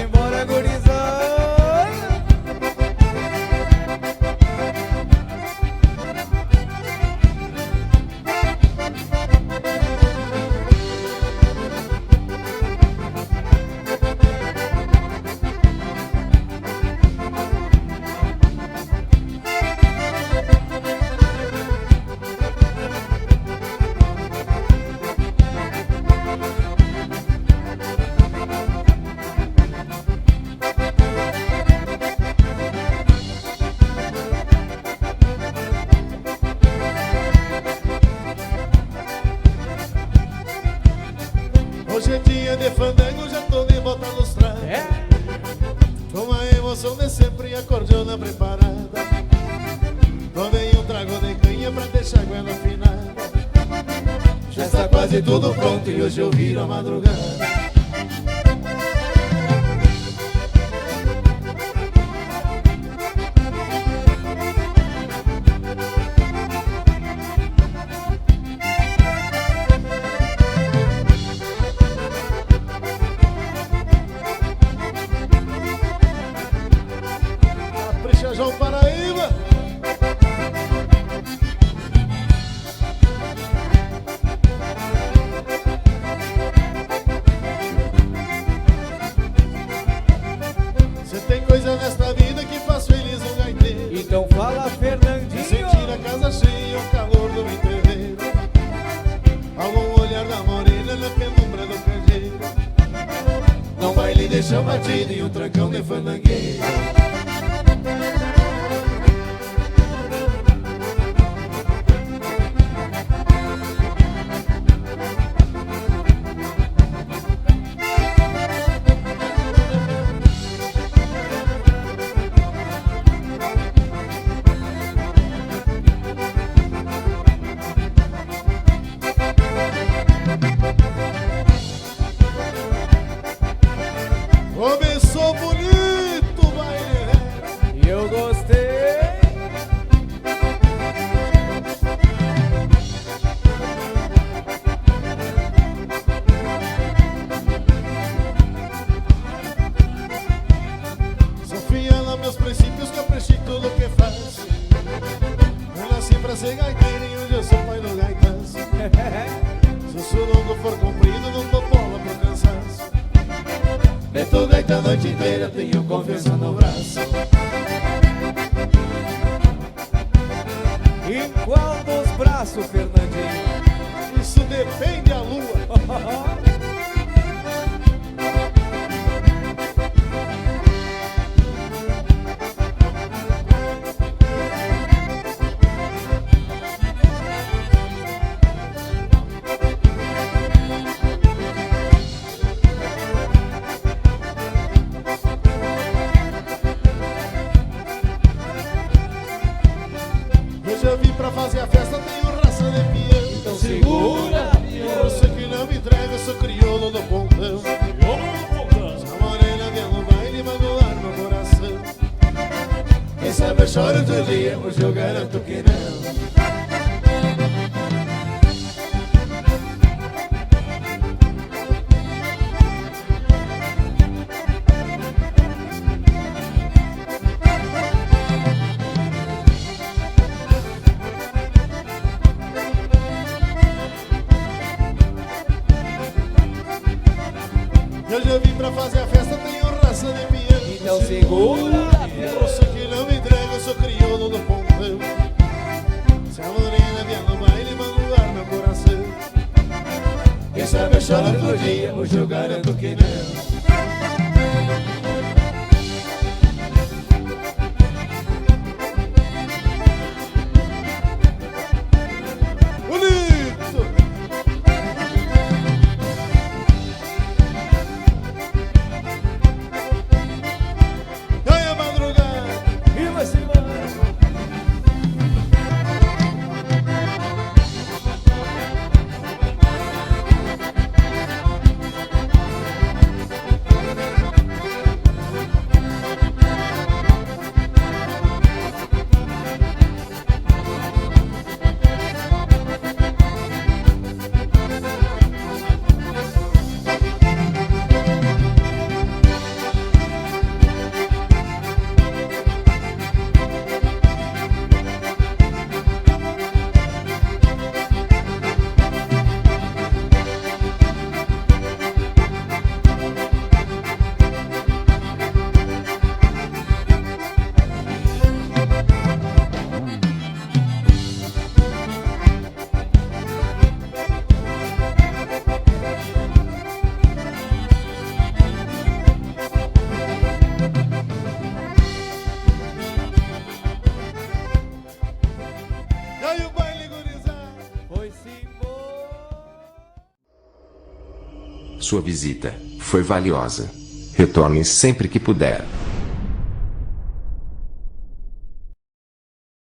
embora, gurizada. Hoje é dia de fandango, já tô de bota lustrada. Com a emoção de sempre e a cordiona preparada. Tomei um trago de canha pra deixar a goela afinada. Já está quase tudo pronto e hoje eu viro a madrugada. Capricha, João Paraíba. Você tem coisa nesta vida que faz feliz um gaiteiro. Então fala, Fernandinho. Sentir a casa cheia, o calor do entreveiro. Algum olhar da morena na penumbra do canjeiro. Não vai lhe deixar batido em um trancão de fandangueiro. Começou bonito, vai. E eu gostei. Sou fiel a meus princípios, capricho em tudo que faço. Eu nasci pra ser gaiteiro e hoje eu sou pai do gaitaço. Se o surungo for comprido, não dou bola pro cansaço. Meto gaita a noite inteira, tenho confiança no braço. E qual dos braços, Fernandinho? Isso depende da lua. Hoje eu vim pra fazer a festa, tenho raça de peão. Então segura, eu sei que não me entrega, eu sou crioulo do pontão. Se a morena vier no baile, magoar meu coração. Quem sabe eu choro outro dia, hoje eu garanto que não. Hoje eu vim pra fazer a festa, tenho raça de peão. Então segura, eu sei que não me entrega, eu sou crioulo do pontão. Se a morena vier no baile, magoar meu coração. Quem sabe eu choro outro dia, hoje eu garanto que não. Sua visita foi valiosa. Retorne sempre que puder.